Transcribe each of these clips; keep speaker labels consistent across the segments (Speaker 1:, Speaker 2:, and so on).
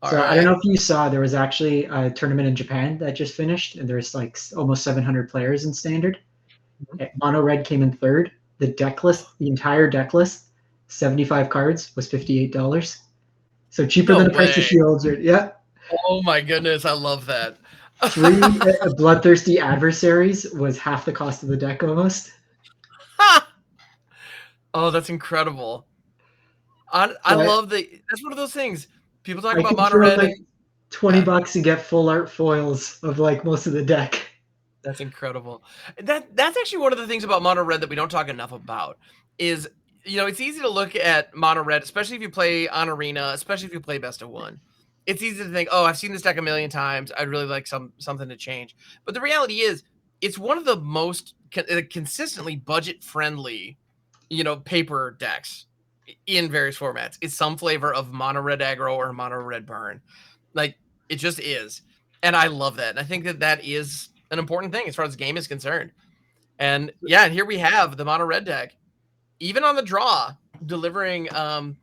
Speaker 1: All
Speaker 2: So I don't
Speaker 1: right.
Speaker 2: know if you saw, there was actually a tournament in Japan that just finished, and there's like almost 700 players in standard. Mono red came in third. The deck list, the entire deck list, 75 cards was $58. So cheaper
Speaker 1: No
Speaker 2: than the price of
Speaker 1: way.
Speaker 2: shields. Yeah.
Speaker 1: Oh my goodness, I love that.
Speaker 2: Three bloodthirsty adversaries was half the cost of the deck almost.
Speaker 1: Oh, that's incredible. I
Speaker 2: So
Speaker 1: love that's one of those things. People talk
Speaker 2: I
Speaker 1: about
Speaker 2: could
Speaker 1: mono
Speaker 2: throw
Speaker 1: red
Speaker 2: like
Speaker 1: and
Speaker 2: 20
Speaker 1: yeah,
Speaker 2: bucks and get full art foils of like most of the deck.
Speaker 1: that's incredible. That's actually one of the things about mono red that we don't talk enough about is it's easy to look at mono red, especially if you play on arena, especially if you play best of one. It's easy to think, oh, I've seen this deck a million times. I'd really like something to change. But the reality is, it's one of the most consistently budget friendly, paper decks in various formats. It's some flavor of mono red aggro or mono red burn. Like it just is. And I love that. And I think that is an important thing as far as the game is concerned. And yeah, and here we have the mono red deck, even on the draw, delivering a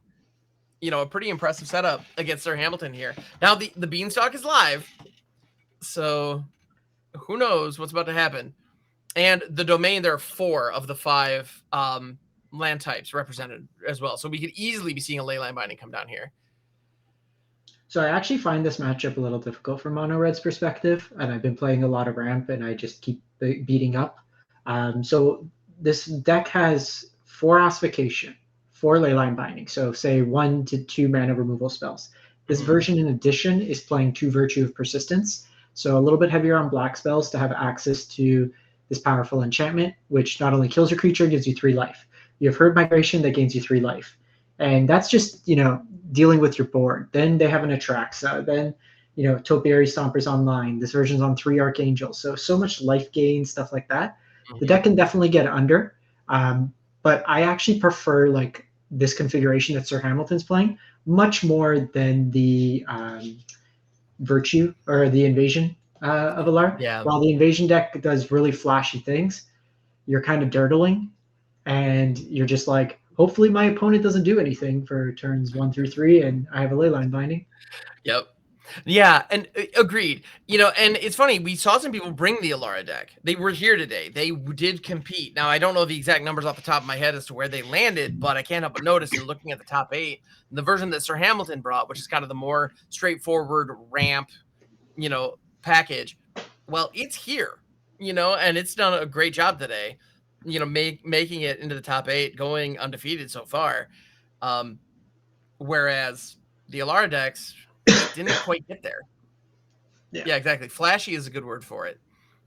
Speaker 1: pretty impressive setup against Sir Hamilton here. Now the Beanstalk is live, so who knows what's about to happen. And the domain, there are 4 of the 5 land types represented as well. So we could easily be seeing a Leyline Binding come down here.
Speaker 2: So I actually find this matchup a little difficult from Mono Red's perspective, and I've been playing a lot of ramp, and I just keep beating up. So this deck has 4 Ossification, 4 Leyline Binding, so say 1 to 2 mana removal spells. This version, in addition, is playing 2 Virtue of Persistence, so a little bit heavier on black spells to have access to this powerful enchantment, which not only kills your creature, gives you 3 life. You have Herd Migration that gains you 3 life. And that's just, dealing with your board. Then they have an Atraxa. Then, Topiary Stompers online. This version's on 3 Archangels. So much life gain, stuff like that. The deck can definitely get under. But I actually prefer like this configuration that Sir Hamilton's playing much more than the Virtue or the Invasion of Alara.
Speaker 1: Yeah.
Speaker 2: While the Invasion deck does really flashy things, you're kind of dirtling and you're just like, hopefully my opponent doesn't do anything for turns 1 through 3, and I have a Leyline Binding.
Speaker 1: Yep. Yeah, and agreed. And it's funny, we saw some people bring the Alara deck. They were here today. They did compete. Now, I don't know the exact numbers off the top of my head as to where they landed, but I can't help but notice in looking at the top 8, the version that Sir Hamilton brought, which is kind of the more straightforward ramp, package. Well, it's here, and it's done a great job today, making it into the top 8, going undefeated so far. Whereas the Alara decks didn't quite get there. Yeah, exactly. Flashy is a good word for it.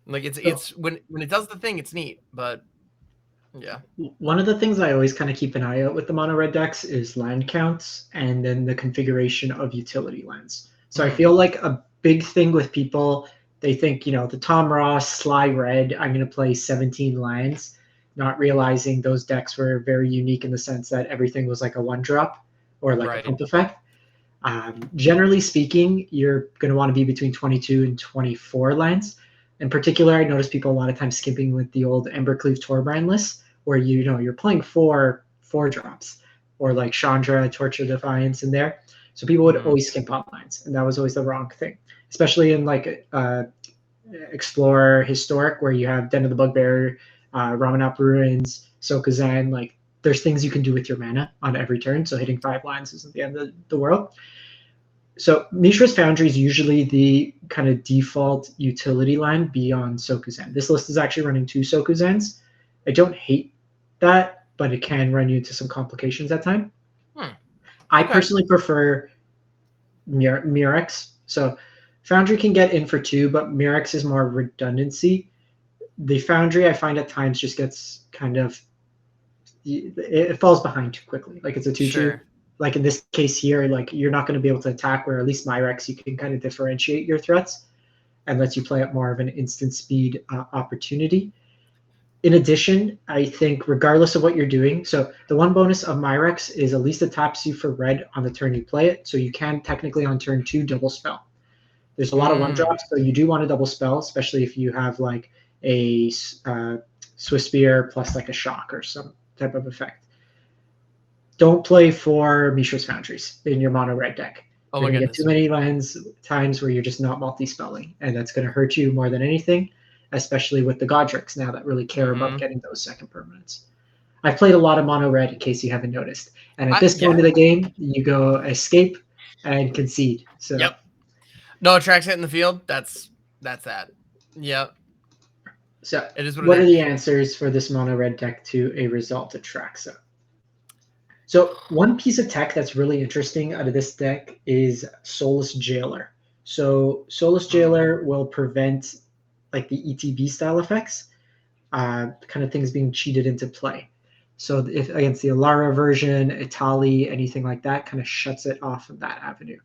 Speaker 1: Like it's when it does the thing, it's neat, but yeah.
Speaker 2: One of the things I always kind of keep an eye out with the mono red decks is land counts and then the configuration of utility lands. So I feel like a big thing with people, they think, the Tom Ross, Sly Red, I'm going to play 17 lands, not realizing those decks were very unique in the sense that everything was like a 1-drop or like a pump effect. Generally speaking, you're going to want to be between 22 and 24 lands. In particular, I notice people a lot of times skipping with the old Embercleave Torbrand list, where you're playing 4 drops, or like Chandra, Torch of Defiance in there. So people would always skip on lines, and that was always the wrong thing, especially in like Explorer Historic, where you have Den of the Bugbear, Ramanap Ruins, Sokuzan. Like there's things you can do with your mana on every turn, so hitting 5 lines isn't the end of the world. So Mishra's Foundry is usually the kind of default utility line beyond Sokuzan. This list is actually running 2 Sokuzans. I don't hate that, but it can run you into some complications at time. I personally prefer Murex. So Foundry can get in for 2, but Murex is more redundancy. The Foundry, I find at times just gets kind of, it falls behind too quickly. Like it's a 2-2.
Speaker 1: Sure.
Speaker 2: Like in this case here, like you're not going to be able to attack, where at least Myrex, you can kind of differentiate your threats and lets you play at more of an instant speed opportunity. In addition, I think regardless of what you're doing, so the one bonus of Myrex is at least it taps you for red on the turn you play it, so you can technically on turn 2 double spell. There's a lot of 1-drops, so you do want to double spell, especially if you have like a Swiss Spear plus like a shock or some type of effect. Don't play for Mishra's Foundries in your mono red deck.
Speaker 1: Oh
Speaker 2: You're
Speaker 1: my
Speaker 2: gonna get too
Speaker 1: goodness.
Speaker 2: many times where you're just not multi-spelling, and that's gonna hurt you more than anything, especially with the Godric's now that really care about getting those second permanents. I've played a lot of mono red in case you haven't noticed. And at this point
Speaker 1: Yeah.
Speaker 2: of the game, you go escape and concede. So
Speaker 1: Yep. No attracts hit in the field. That's that. Yep.
Speaker 2: so
Speaker 1: It is what
Speaker 2: what
Speaker 1: it
Speaker 2: are
Speaker 1: is.
Speaker 2: the answers for this mono red deck to a result Atraxa? So one piece of tech that's really interesting out of this deck is Soulless Jailer. So Soulless Jailer will prevent like the ETB style effects, kind of things being cheated into play. So if against the Alara version, Itali, anything like that, kind of shuts it off of that avenue.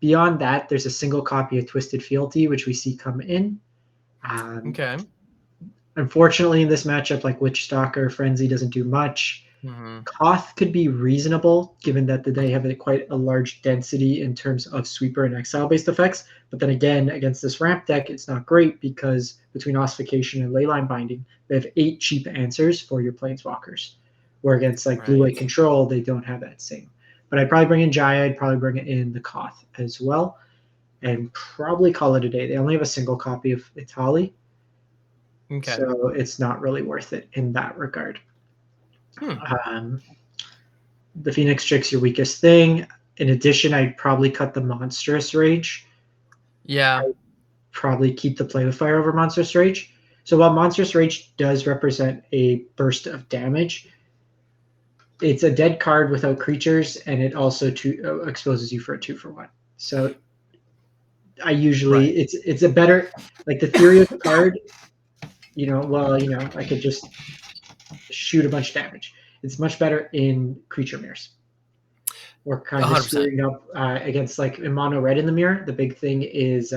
Speaker 2: Beyond that, there's a single copy of Twisted Fealty, which we see come in.
Speaker 1: Okay.
Speaker 2: Unfortunately, in this matchup, like Witch Stalker, Frenzy doesn't do much.
Speaker 1: Mm-hmm.
Speaker 2: Koth could be reasonable, given that they have quite a large density in terms of sweeper and exile-based effects. But then again, against this ramp deck, it's not great because between Ossification and Leyline Binding, they have 8 cheap answers for your Planeswalkers. Where against like Blue-White Control, they don't have that same. But I'd probably bring in Jaya, I'd probably bring in the Koth as well, and probably call it a day. They only have a single copy of Itali,
Speaker 1: Okay.
Speaker 2: so it's not really worth it in that regard. The Phoenix Trick's your weakest thing. In addition, I'd probably cut the Monstrous Rage.
Speaker 1: Yeah.
Speaker 2: I'd probably keep the Play with Fire over Monstrous Rage. So while Monstrous Rage does represent a burst of damage, it's a dead card without creatures, and it also exposes you for a 2-for-1. So I usually it's a better like the theory of the card. I could just shoot a bunch of damage. It's much better in creature mirrors. Or kind of
Speaker 1: 100%.
Speaker 2: screwing up against like in mono red in the mirror. The big thing is,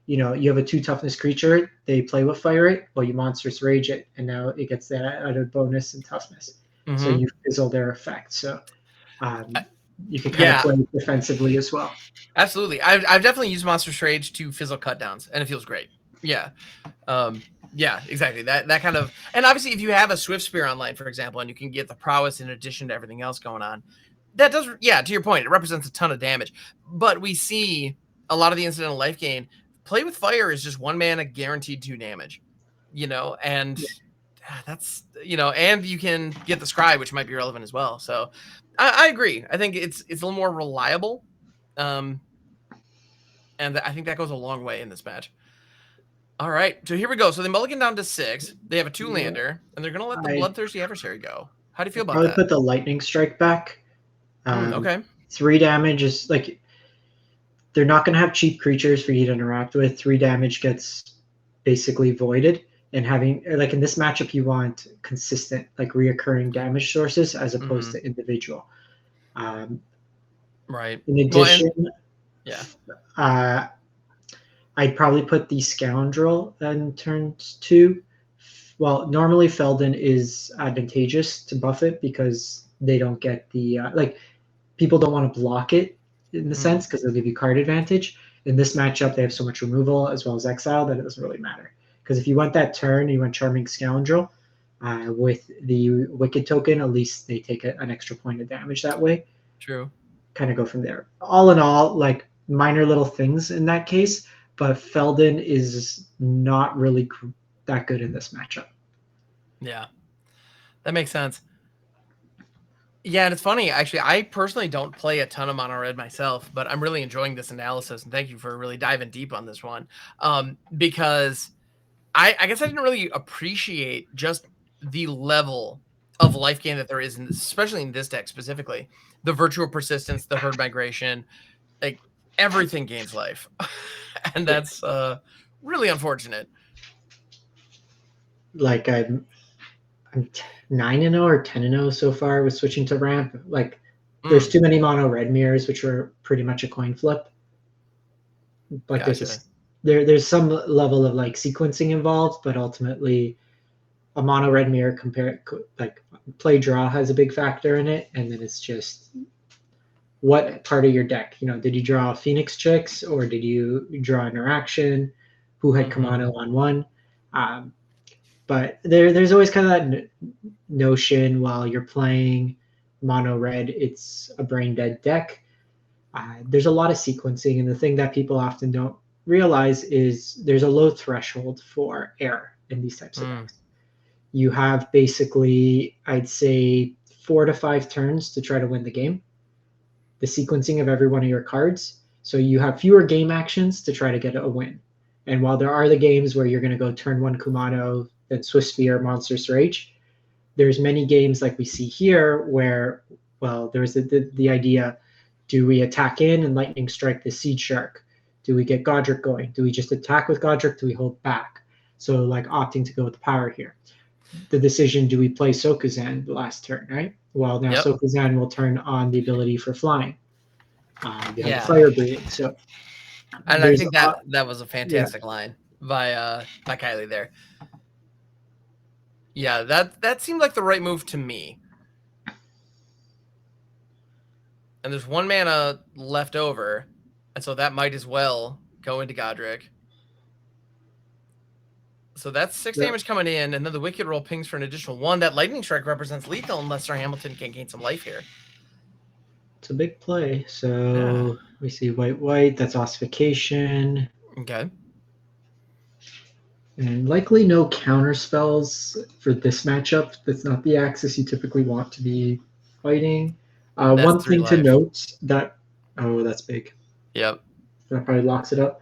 Speaker 2: you have a 2 toughness creature. They play with fire it. Well, you monstrous rage it, and now it gets that added bonus and toughness.
Speaker 1: Mm-hmm.
Speaker 2: So you fizzle their effect. So you can kind of play defensively as well.
Speaker 1: Absolutely. I've definitely used Monstrous Rage to fizzle cutdowns, and it feels great. Yeah. Yeah, exactly. That kind of, and obviously if you have a Swift Spear online, for example, and you can get the prowess in addition to everything else going on, that does, to your point, it represents a ton of damage. But we see a lot of the incidental life gain. Play with Fire is just 1 mana guaranteed 2 damage, and that's, and you can get the Scry, which might be relevant as well. So I agree. I think it's a little more reliable. And I think that goes a long way in this match. All right, so here we go. So they mulligan down to 6. They have a 2-lander, and they're going to let the Bloodthirsty Adversary go. How do you feel about that?
Speaker 2: Probably put the Lightning Strike back.
Speaker 1: Okay.
Speaker 2: 3 damage is like they're not going to have cheap creatures for you to interact with. 3 damage gets basically voided, and having like in this matchup, you want consistent, like reoccurring damage sources as opposed to individual.
Speaker 1: Right.
Speaker 2: In addition, I'd probably put the Scoundrel in turn 2. Well, normally Feldon is advantageous to buff it because they don't get the people don't want to block it in the sense because they'll give you card advantage. In this matchup, they have so much removal as well as exile that it doesn't really matter. Because if you want that turn, you want Charming Scoundrel with the Wicked token, at least they take an extra point of damage that way.
Speaker 1: True.
Speaker 2: Kind of go from there. All in all, like minor little things in that case, but Feldon is not really that good in this matchup.
Speaker 1: Yeah, that makes sense. Yeah, and it's funny, actually, I personally don't play a ton of mono red myself, but I'm really enjoying this analysis, and thank you for really diving deep on this one. Because I guess I didn't really appreciate just the level of life gain that there is, especially in this deck specifically. The Virtual Persistence, the Herd Migration, like everything gains life. And that's really unfortunate.
Speaker 2: Like I'm 9-0 or 10-0 so far with switching to ramp. Like there's too many mono red mirrors, which were pretty much a coin flip. But there's some level of like sequencing involved, but ultimately a mono red mirror like play draw has a big factor in it, and then it's just what part of your deck, did you draw Phoenix Chicks or did you draw interaction? Who had Kamano on 1? But there's always kind of that notion while you're playing mono red, it's a brain dead deck. there's a lot of sequencing, and the thing that people often don't realize is there's a low threshold for error in these types of decks. You have basically, I'd say, 4 to 5 turns to try to win the game. The sequencing of every one of your cards. So you have fewer game actions to try to get a win. And while there are the games where you're going to go turn 1 Kumano, then Swift Spear, Monstrous Rage, there's many games like we see here where, well, there's the idea, do we attack in and Lightning Strike the Seed Shark? Do we get Godric going? Do we just attack with Godric? Do we hold back? So like opting to go with the power here. The decision, do we play Sokuzan the last turn, right? Well, now Sokuzan will turn on the ability for flying. You have the fire breathing. So,
Speaker 1: and I think that was a fantastic line by Kylie there. Yeah, that seemed like the right move to me. And there's 1 mana left over, and so that might as well go into Godric. So that's 6 damage coming in, and then the Wicked Roll pings for an additional 1. That Lightning Strike represents lethal unless Sir Hamilton can gain some life here.
Speaker 2: It's a big play. So we see white. That's ossification.
Speaker 1: Okay.
Speaker 2: And likely no counter spells for this matchup. That's not the axis you typically want to be fighting. One thing to note that, that's big.
Speaker 1: Yep.
Speaker 2: That probably locks it up.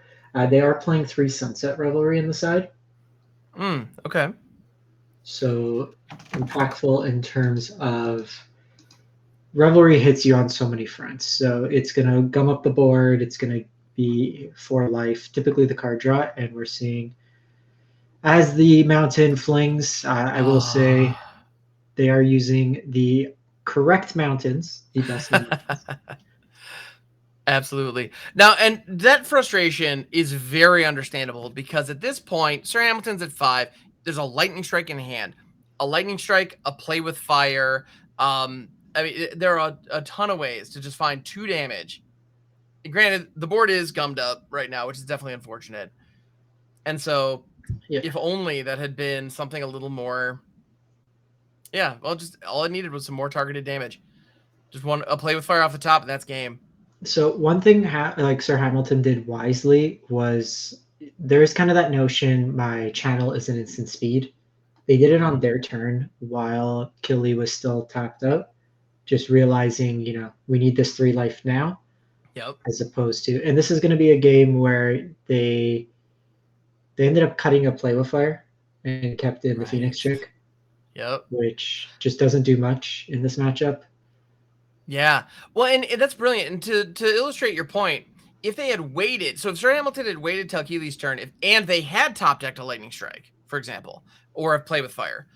Speaker 2: They are playing 3 Sunset Revelry in the side.
Speaker 1: Okay.
Speaker 2: So impactful in terms of Revelry hits you on so many fronts. So it's going to gum up the board. It's going to be 4 life, typically the card draw. And we're seeing as the mountain flings, I will say they are using the correct mountains, the best mountains.
Speaker 1: Absolutely. Now, and that frustration is very understandable because at this point, Sir Hamilton's at 5. There's a Lightning Strike in hand. A Lightning Strike, a play with fire. I mean, there are a ton of ways to just find 2 damage. Granted, the board is gummed up right now, which is definitely unfortunate. And so, if only that had been something a little more... Yeah, well, just all it needed was some more targeted damage. Just a play with fire off the top, and that's game.
Speaker 2: So one thing like Sir Hamilton did wisely was there's kind of that notion my channel is an instant speed. They did it on their turn while Killy was still tapped out, just realizing, we need this 3 life now.
Speaker 1: Yep.
Speaker 2: As opposed to, and this is going to be a game where they ended up cutting a play with fire and kept in the Phoenix Chick.
Speaker 1: Yep.
Speaker 2: Which just doesn't do much in this matchup.
Speaker 1: Yeah. Well, and that's brilliant. And to illustrate your point, if they had waited, so if Sir Hamilton had waited till Keely's turn, and they had top decked a Lightning Strike, for example, or a play with fire,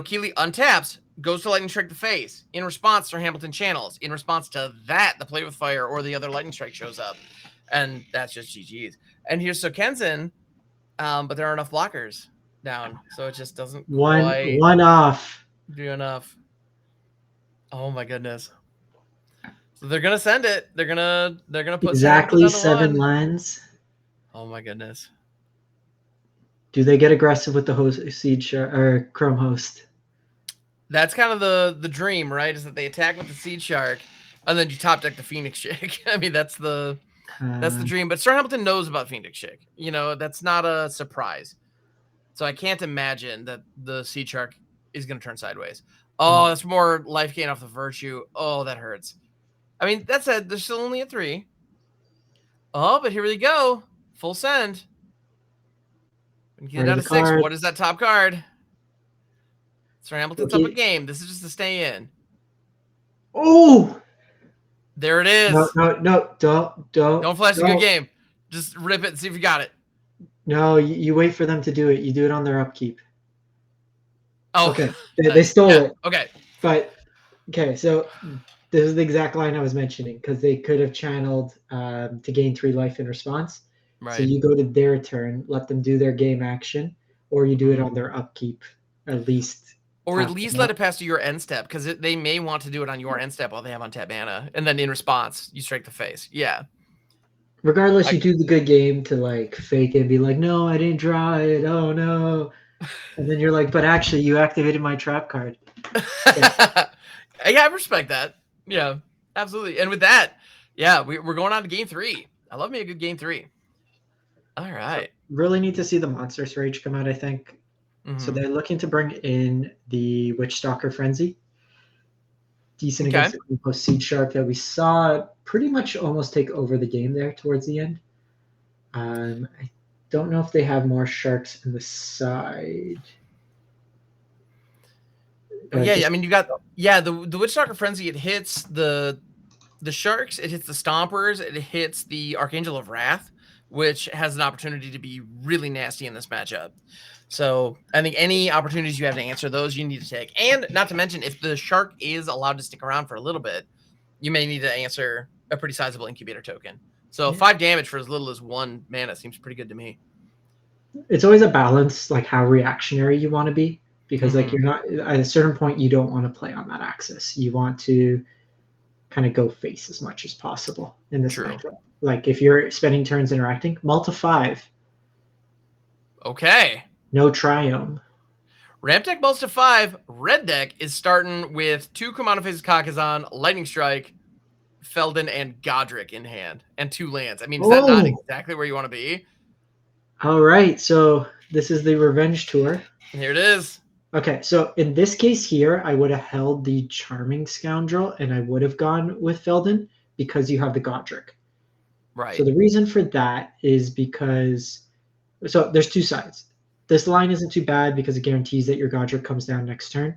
Speaker 1: Keely untaps, goes to Lightning Strike the face. In response, Sir Hamilton channels. In response to that, the play with fire or the other Lightning Strike shows up. And that's just GG's. And here's Sokenzin, but there are enough blockers down, so it just doesn't
Speaker 2: one off
Speaker 1: do enough. Oh my goodness. So they're gonna send it. They're gonna put
Speaker 2: exactly 7 lands.
Speaker 1: Oh my goodness.
Speaker 2: Do they get aggressive with the host Seed Shark or Chrome Host?
Speaker 1: That's kind of the dream, right? Is that they attack with the Seed Shark, and then you top deck the Phoenix Chick. I mean, that's the dream. But Sir Hamilton knows about Phoenix Chick. That's not a surprise. So I can't imagine that the Seed Shark is going to turn sideways. Oh, that's more life gain off the Virtue. Oh, that hurts. I mean, that said, there's still only a 3. Oh, but here we go. Full send. Get down to 6. What is that top card? Sir Hamilton's up a game. This is just to stay in.
Speaker 2: Oh!
Speaker 1: There it is.
Speaker 2: No, don't
Speaker 1: flash a good game. Just rip it and see if you got it.
Speaker 2: No, you wait for them to do it. You do it on their upkeep.
Speaker 1: Oh,
Speaker 2: okay. They stole it.
Speaker 1: Okay.
Speaker 2: But, okay, so this is the exact line I was mentioning because they could have channeled to gain 3 life in response. Right. So you go to their turn, let them do their game action, or you do it on their upkeep, at least.
Speaker 1: Or at least let it pass to your end step because they may want to do it on your end step while they have untapped mana. And then in response, you strike the face. Yeah.
Speaker 2: Regardless, you do the good game to fake it and be like, no, I didn't draw it. Oh, no. And then you're like, but actually, you activated my trap card.
Speaker 1: Yeah, I respect that. Yeah, absolutely. And with that, Yeah, we're going on to game 3. I love me a good game 3. All right.
Speaker 2: So really need to see the Monstrous Rage come out, I think. So they're looking to bring in the Witchstalker Frenzy. Decent against the Compost Seed Shark that we saw pretty much almost take over the game there towards the end. I don't know if they have more sharks in the side.
Speaker 1: Yeah, I mean, you got the Witchstalker Frenzy. It hits the sharks, it hits the stompers, it hits the Archangel of Wrath, which has an opportunity to be really nasty in this matchup. So I think any opportunities you have to answer those, you need to take. And not to mention, if the shark is allowed to stick around for a little bit, you may need to answer a pretty sizable incubator token. So 5 damage for as little as 1 mana seems pretty good to me.
Speaker 2: It's always a balance, like how reactionary you want to be, because like you're not at a certain point you don't want to play on that axis. You want to kind of go face as much as possible in this matchup. Like if you're spending turns interacting, Multi 5.
Speaker 1: Okay.
Speaker 2: No Triome.
Speaker 1: Ramp deck Multi 5, red deck is starting with 2 Kumano Faces Kakazan, Lightning Strike, Feldon, and Godric in hand, and 2 lands. I mean, is that not exactly where you want to be?
Speaker 2: All right, so this is the Revenge Tour.
Speaker 1: Here it is.
Speaker 2: Okay, so in this case here, I would have held the Charming Scoundrel, and I would have gone with Feldon because you have the Godric.
Speaker 1: Right.
Speaker 2: So the reason for that is because, so there's 2 sides. This line isn't too bad because it guarantees that your Godric comes down next turn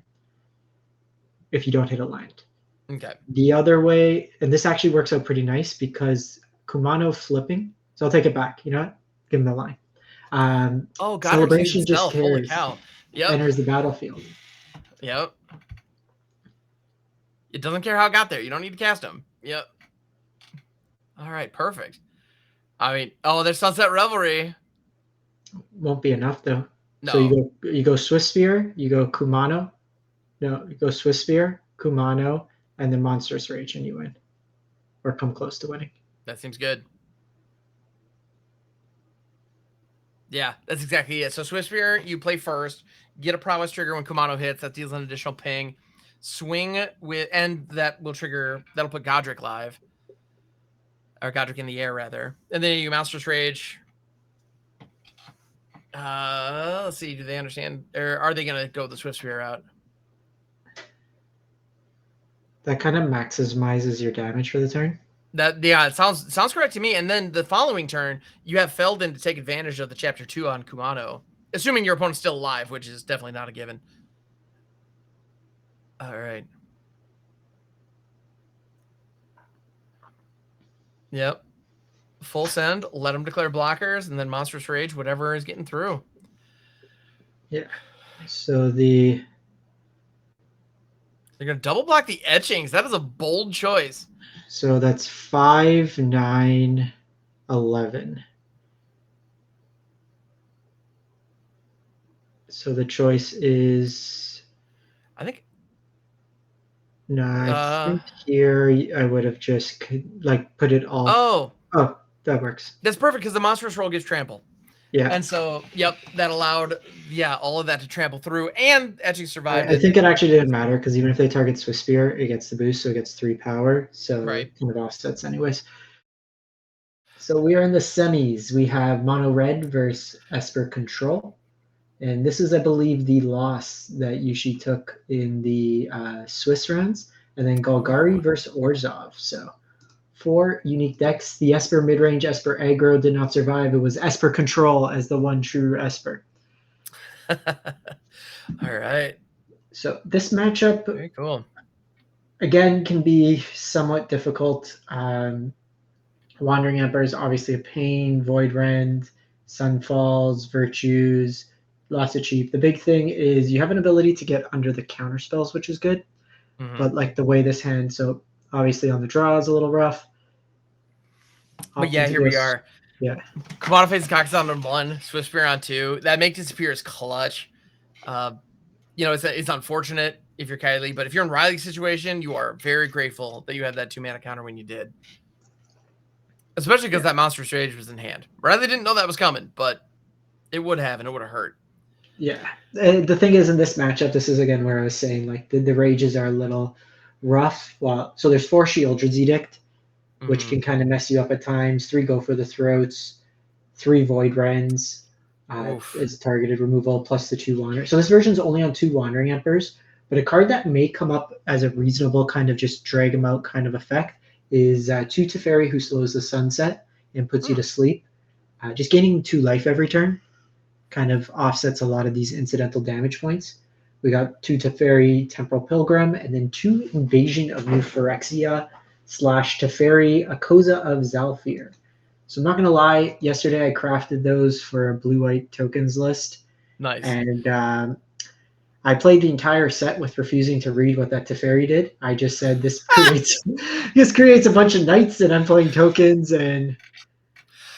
Speaker 2: if you don't hit a land.
Speaker 1: Okay.
Speaker 2: The other way, and this actually works out pretty nice because Kumano flipping. So I'll take it back. You know what? Give him the line. Celebration just cares.
Speaker 1: Holy cow. Yep.
Speaker 2: Enters the battlefield.
Speaker 1: Yep. It doesn't care how it got there. You don't need to cast him. Yep. All right, perfect. I mean, there's Sunset Revelry.
Speaker 2: Won't be enough though.
Speaker 1: No.
Speaker 2: So you go Swiss Sphere, you go Kumano. No, you go Swiss Sphere, Kumano, and then Monstrous Rage, and you win, or come close to winning.
Speaker 1: That seems good. Yeah, that's exactly it. So Swiss Sphere, you play first, get a Prowess trigger when Kumano hits. That deals an additional ping. Swing with, and that'll put Godric live. Or Godric in the air, rather. And then you Monstrous Rage. Let's see, do they understand? Or are they going to go the Swift Sphere route?
Speaker 2: That kind of maximizes your damage for the turn.
Speaker 1: It sounds correct to me. And then the following turn, you have Feldon to take advantage of the Chapter 2 on Kumano, assuming your opponent's still alive, which is definitely not a given. All right. Yep. Full send, let them declare blockers, and then Monstrous Rage, whatever is getting through.
Speaker 2: Yeah. So they're
Speaker 1: going to double block the etchings. That is a bold choice.
Speaker 2: So that's 5, 9, 11. So the choice is,
Speaker 1: I think.
Speaker 2: No, I think here I would have just put it all. Oh, that works.
Speaker 1: That's perfect because the Monstrous Roll gives trample.
Speaker 2: Yeah.
Speaker 1: And so, yep, that allowed, all of that to trample through, and Etching survived.
Speaker 2: I think it actually didn't matter because even if they target Swiss Spear, it gets the boost, so it gets 3 power. So it kind of offsets anyways. So we are in the semis. We have Mono Red versus Esper Control. And this is, I believe, the loss that Yushi took in the Swiss rounds. And then Golgari versus Orzhov. So 4 unique decks. The Esper midrange, Esper aggro did not survive. It was Esper Control as the one true Esper.
Speaker 1: All right.
Speaker 2: So this matchup,
Speaker 1: very cool.
Speaker 2: Again, can be somewhat difficult. Wandering Emperor is obviously a pain. Void Rend, Sunfalls, Virtues, lots of cheap. The big thing is you have an ability to get under the counter spells, which is good. Mm-hmm. But the way this hand, so obviously on the draw is a little rough.
Speaker 1: But yeah, here we are.
Speaker 2: Yeah.
Speaker 1: Kumano Faces Kakazan on 1, Swift Spear on 2. That Make Disappear is clutch. It's unfortunate if you're Kylie, but if you're in Riley's situation, you are very grateful that you had that 2 mana counter when you did. Especially because that Monstrous Rage was in hand. Riley didn't know that was coming, but it would have, and it would have hurt.
Speaker 2: Yeah. The thing is, in this matchup, this is again where I was saying the rages are a little rough. So there's 4 Shieldred's Edict. which
Speaker 1: Mm-hmm.
Speaker 2: can kind of mess you up at times. 3 Go for the Throats, 3 Void Rens
Speaker 1: Oof.
Speaker 2: is targeted removal, plus the 2 Wander. So this version's only on 2 Wandering Emperors, but a card that may come up as a reasonable kind of just drag them out kind of effect is 2 Teferi, who slows the sunset and puts you to sleep. Just gaining 2 life every turn kind of offsets a lot of these incidental damage points. We got 2 Teferi Temporal Pilgrim, and then 2 Invasion of New Phyrexia / Teferi Akosa of Zalfir. So I'm not gonna lie, yesterday I crafted those for a blue-white tokens list,
Speaker 1: Nice.
Speaker 2: and I played the entire set with refusing to read what that Teferi did. I just said this creates a bunch of knights, and I'm playing tokens, and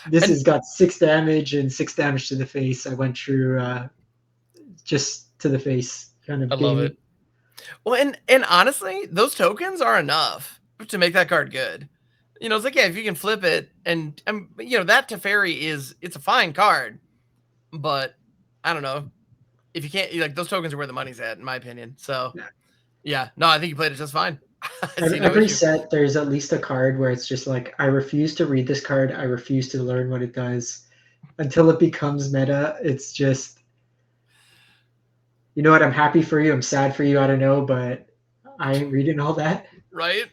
Speaker 2: this has got 6 damage and 6 damage to the face. I went through just to the face, kind of
Speaker 1: I love
Speaker 2: being.
Speaker 1: it. Well, and honestly, those tokens are enough to make that card good. You know, it's like, yeah, if you can flip it, and you know, that Teferi it's a fine card, but I don't know if you can't, like, those tokens are where the money's at, in my opinion. So yeah, no, I think you played it just fine. I see no
Speaker 2: Every
Speaker 1: issue.
Speaker 2: set, there's at least a card where it's just like, I refuse to read this card. I refuse to learn what it does until it becomes meta. It's just, you know what? I'm happy for you. I'm sad for you. I don't know, but I ain't reading all that.
Speaker 1: Right?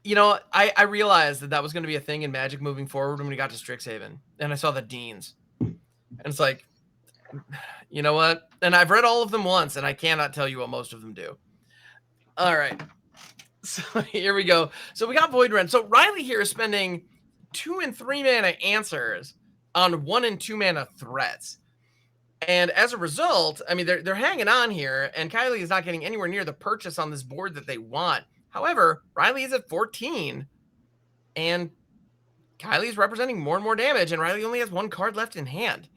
Speaker 1: You know, I realized that was going to be a thing in Magic moving forward when we got to Strixhaven, and I saw the Deans, and it's like, you know what? And I've read all of them once, and I cannot tell you what most of them do. All right. So here we go. So we got Void Rend. So Riley here is spending 2 and 3 mana answers on 1 and 2 mana threats. And as a result, I mean, they're hanging on here, and Kylie is not getting anywhere near the purchase on this board that they want. However, Riley is at 14, and Kylie is representing more and more damage, and Riley only has 1 card left in hand.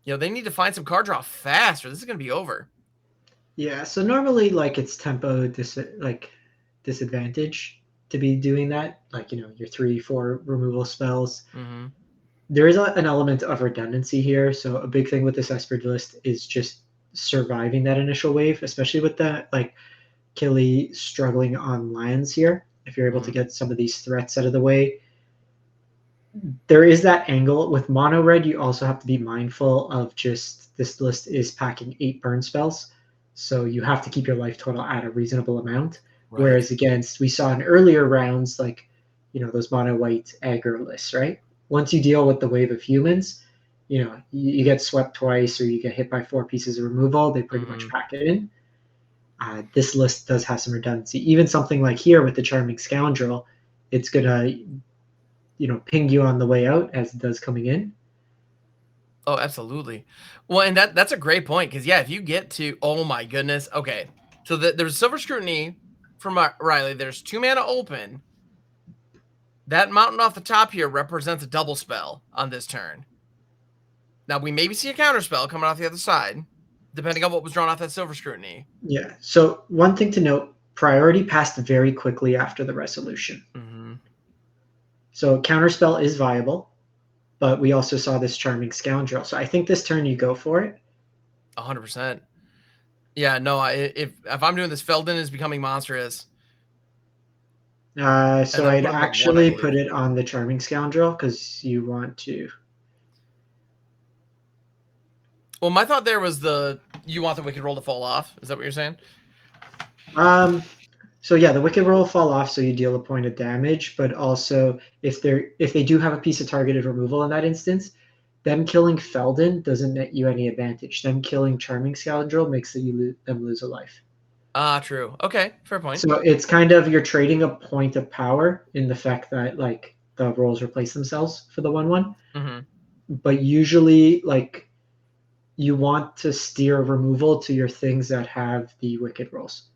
Speaker 1: You know, they need to find some card draw fast, or this is going to be over.
Speaker 2: Yeah, so normally, like, it's tempo disadvantage to be doing that. Like, you know, your 3-4 removal spells.
Speaker 1: Mm-hmm.
Speaker 2: There is an element of redundancy here. So a big thing with this Esper list is just surviving that initial wave, especially with the like Killy struggling on lands here. If you're able to get some of these threats out of the way, there is that angle with mono red. You also have to be mindful of just this list is packing 8 burn spells, so you have to keep your life total at a reasonable amount. Right. Whereas against, we saw in earlier rounds, like, you know, those mono white aggro lists, right? Once you deal with the wave of humans, you know, you get swept twice or you get hit by 4 pieces of removal, they pretty much pack it in. This list does have some redundancy. Even something like here with the Charming Scoundrel, it's going to, you know, ping you on the way out as it does coming in.
Speaker 1: Oh, absolutely. Well, and that's a great point, because, yeah, if you get to, oh my goodness, okay. So there's Silver Scrutiny from Riley. There's 2 mana open. That mountain off the top here represents a double spell on this turn. Now, we maybe see a counter spell coming off the other side, depending on what was drawn off that Silver Scrutiny.
Speaker 2: Yeah. So one thing to note, priority passed very quickly after the resolution.
Speaker 1: Mm-hmm.
Speaker 2: So counterspell is viable, but we also saw this Charming Scoundrel. So I think this turn you go for it.
Speaker 1: 100%. Yeah, no, if I'm doing this, Feldon is becoming monstrous.
Speaker 2: So I'd actually put it on the Charming Scoundrel because you want to.
Speaker 1: Well, my thought there was you want the Wicked Roll to fall off. Is that what you're saying?
Speaker 2: So yeah, the Wicked Roll will fall off, so you deal a point of damage. But also, if they do have a piece of targeted removal in that instance, them killing Feldon doesn't net you any advantage. Them killing Charming Scoundrel makes them lose a life.
Speaker 1: True. Okay, fair point.
Speaker 2: So it's kind of, you're trading a point of power in the fact that, like, the rolls replace themselves for the 1/1.
Speaker 1: Mm-hmm.
Speaker 2: But usually, like, you want to steer removal to your things that have the Wicked rolls.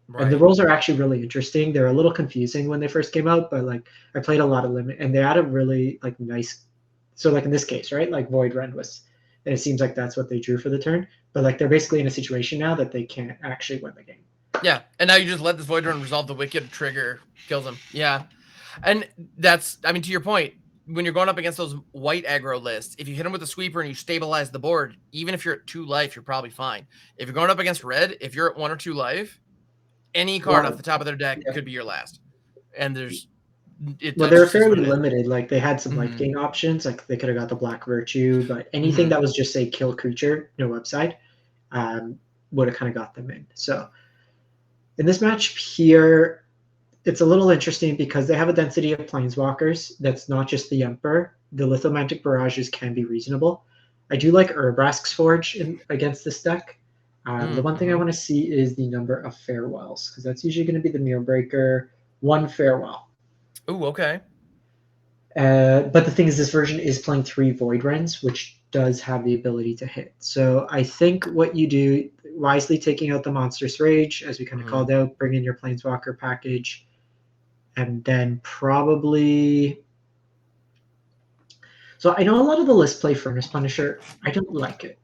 Speaker 2: Right. And the rolls are actually really interesting. They're a little confusing when they first came out, but, like, I played a lot of Limit, and they had a really, like, nice. So, like, in this case, right, like, Void Rend was, and it seems like that's what they drew for the turn. But, like, they're basically in a situation now that they can't actually win the game.
Speaker 1: Yeah, and now you just let this Void Rend resolve the Wicked, trigger, kills them. Yeah, and that's, I mean, to your point, when you're going up against those white aggro lists, if you hit them with a sweeper and you stabilize the board, even if you're at 2 life, you're probably fine. If you're going up against red, if you're at 1 or 2 life, any card off the top of their deck could be your last. And there's
Speaker 2: Well, they were
Speaker 1: just is
Speaker 2: fairly
Speaker 1: what it is.
Speaker 2: limited. Like they had some life
Speaker 1: Mhm.
Speaker 2: gain options. Like they could have got the Black Virtue, but anything
Speaker 1: Mhm.
Speaker 2: that was just say kill creature, no upside, would have kind of got them in. So in this match here, it's a little interesting because they have a density of planeswalkers that's not just the Emperor. The Lithomantic barrages can be reasonable. I do like Urbrask's Forge against this deck. The one thing I
Speaker 1: Mhm.
Speaker 2: want to see is the number of farewells, because that's usually going to be the mirror breaker. One farewell.
Speaker 1: Ooh, okay.
Speaker 2: But the thing is, this version is playing 3 Void Rens, which does have the ability to hit. So I think what you do, wisely taking out the Monstrous Rage, as we kind of
Speaker 1: Mhm.
Speaker 2: called out, bring in your Planeswalker package, and then probably. So I know a lot of the list play Furnace Punisher. I don't like it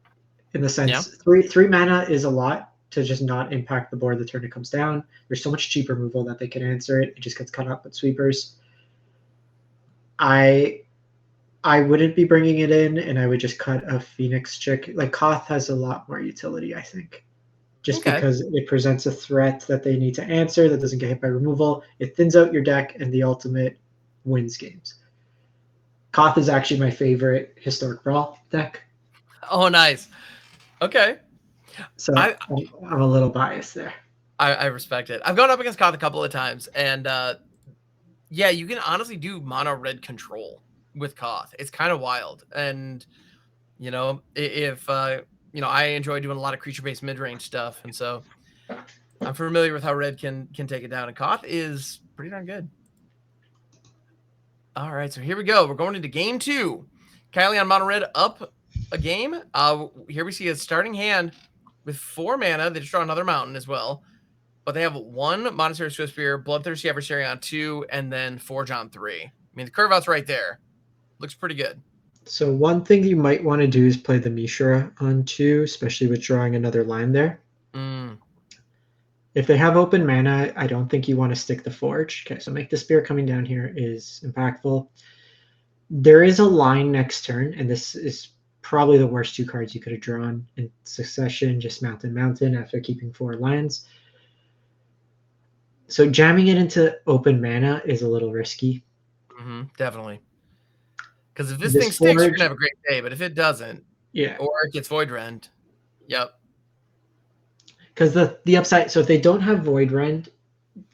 Speaker 2: in the
Speaker 1: Yeah.
Speaker 2: sense three mana is a lot to just not impact the board the turn it comes down. There's so much cheap removal that they can answer it. It just gets cut up with sweepers. I I wouldn't be bringing it in, and I would just cut a Phoenix chick. Like Koth has a lot more utility, I think, just
Speaker 1: Okay.
Speaker 2: because it presents a threat that they need to answer that doesn't get hit by removal. It thins out your deck, and the ultimate wins games. Koth is actually my favorite Historic Brawl deck,
Speaker 1: Oh, nice. Okay.
Speaker 2: so
Speaker 1: I
Speaker 2: I'm a little biased there.
Speaker 1: I respect it. I've gone up against Koth a couple of times, and yeah, you can honestly do mono red control with Koth. It's kind of wild, and if I enjoy doing a lot of creature based mid range stuff, and so I'm familiar with how red can take it down, and Koth is pretty darn good. All right, so here we go. We're going into game 2. Kylie on mono red up a game. Here we see a starting hand with 4 mana. They just draw another mountain as well. But they have 1 Monastery Swiftspear, Bloodthirsty Adversary on 2, and then Forge on 3. I mean, the curve out's right there. Looks pretty good.
Speaker 2: So one thing you might want to do is play the Mishra on 2, especially with drawing another line there.
Speaker 1: Mm.
Speaker 2: If they have open mana, I don't think you want to stick the Forge. Okay, so Make the Spear coming down here is impactful. There is a line next turn, and this is probably the worst 2 cards you could have drawn in succession, just Mountain after keeping 4 lands. So jamming it into open mana is a little risky.
Speaker 1: Definitely. Because if this thing
Speaker 2: This
Speaker 1: sticks, you're
Speaker 2: Forge,
Speaker 1: going to have a great day. But if it doesn't,
Speaker 2: yeah,
Speaker 1: or it gets Void Rend, yep.
Speaker 2: because the upside. So if they don't have Void Rend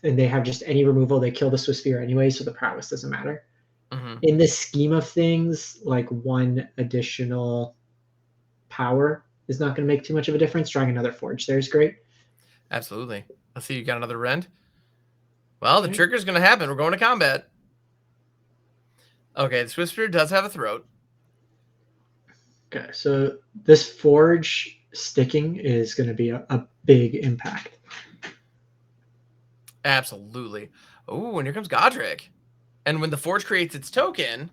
Speaker 2: and they have just any removal, they kill the Swiss Sphere anyway, so the prowess doesn't matter. In the scheme of things, like 1 additional power is not going to make too much of a difference. Drawing another Forge there is great.
Speaker 1: Absolutely. Let's see, you got another Rend. Well, the
Speaker 2: Okay.
Speaker 1: trigger's going to happen. We're going to combat. Okay, the Swiftspear does have a throat.
Speaker 2: Okay, so this Forge sticking is going to be a big impact.
Speaker 1: Absolutely. Oh, and here comes Godric. And when the Forge creates its token,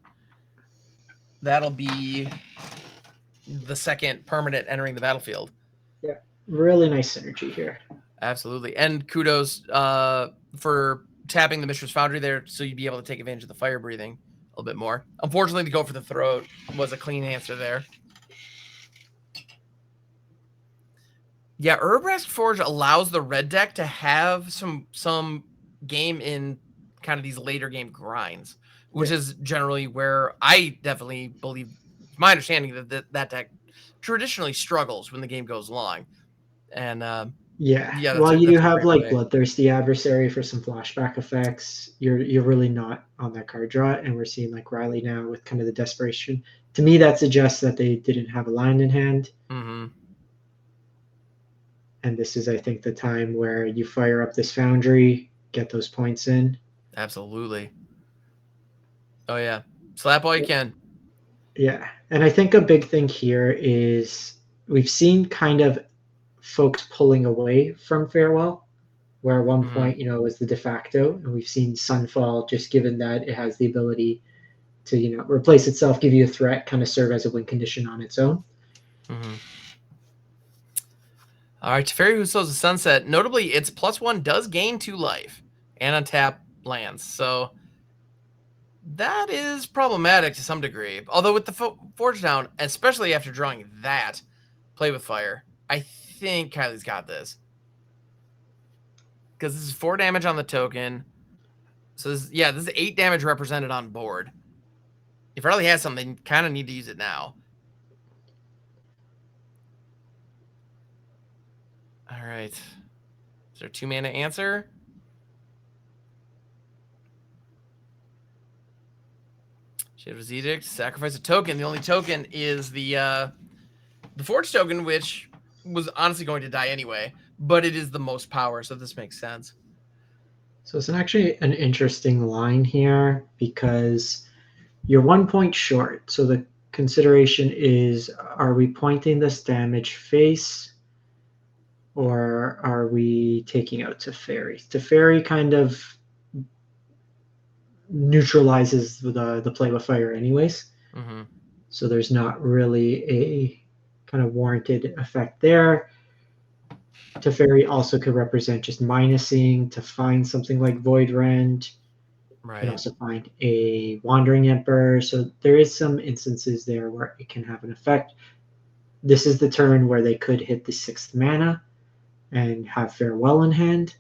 Speaker 1: that'll be the second permanent entering the battlefield.
Speaker 2: Yeah, really nice synergy here.
Speaker 1: Absolutely. And kudos for tapping the Mishra's Foundry there so you'd be able to take advantage of the fire breathing a little bit more. Unfortunately, to go for the throat was a clean answer there. Yeah, Urbrask Forge allows the red deck to have some game in kind of these later game grinds, which is generally where I definitely believe, my understanding that deck traditionally struggles when the game goes long. And
Speaker 2: Yeah,
Speaker 1: yeah,
Speaker 2: while you do
Speaker 1: that's a
Speaker 2: have
Speaker 1: great
Speaker 2: like
Speaker 1: way.
Speaker 2: Bloodthirsty Adversary for some flashback effects, you're really not on that card draw, and we're seeing like Riley now with kind of the desperation. To me, that suggests that they didn't have a line in hand.
Speaker 1: Mm-hmm.
Speaker 2: And this is, I think, the time where you fire up this Foundry, get those points in.
Speaker 1: Absolutely. Oh yeah, slap all you can.
Speaker 2: Yeah, and I think a big thing here is we've seen kind of folks pulling away from Farewell, where at one
Speaker 1: Mm-hmm.
Speaker 2: point, it was the de facto, and we've seen Sunfall, just given that it has the ability to, replace itself, give you a threat, kind of serve as a win condition on its own.
Speaker 1: Mm-hmm. All right, Teferi Who Sows the Sunset. Notably, its +1 does gain 2 life and untap lands. So that is problematic to some degree. Although with the Forge down, especially after drawing that, Play with Fire, I think Kylie's got this. Because this is 4 damage on the token. So this is 8 damage represented on board. If it already has something, kind of need to use it now. All right. Is there a 2-mana answer? Shadow's Edict. Sacrifice a token. The only token is the Forge token, which was honestly going to die anyway, but it is the most power, so this makes sense.
Speaker 2: So it's actually an interesting line here because you're 1 point short. So the consideration is, are we pointing this damage face or are we taking out Teferi? Teferi kind of neutralizes the play with fire anyways.
Speaker 1: Mm-hmm.
Speaker 2: So there's not really a kind of warranted effect there. Teferi also could represent just minusing to find something like Void Rend.
Speaker 1: Right.
Speaker 2: You can also find a Wandering Emperor. So there is some instances there where it can have an effect. This is the turn where they could hit the 6th mana and have Farewell in hand.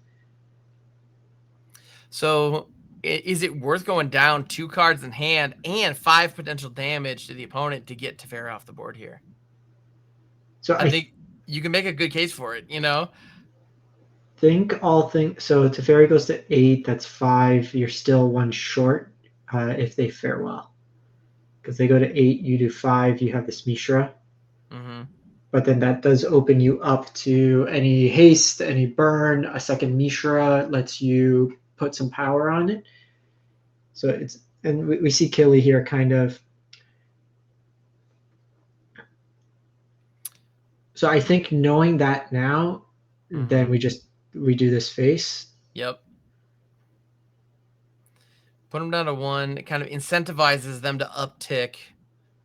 Speaker 1: So is it worth going down 2 cards in hand and 5 potential damage to the opponent to get Teferi off the board here?
Speaker 2: So
Speaker 1: I think you can make a good case for it, you know?
Speaker 2: So Teferi goes to 8, that's 5. You're still 1 short if they Farewell. Because they go to 8, you do 5, you have this Mishra.
Speaker 1: Mm-hmm.
Speaker 2: But then that does open you up to any haste, any burn. A second Mishra lets you put some power on it. So and we see Killy here kind of. So I think knowing that now, then we do this face.
Speaker 1: Yep. Put them down to 1. It kind of incentivizes them to uptick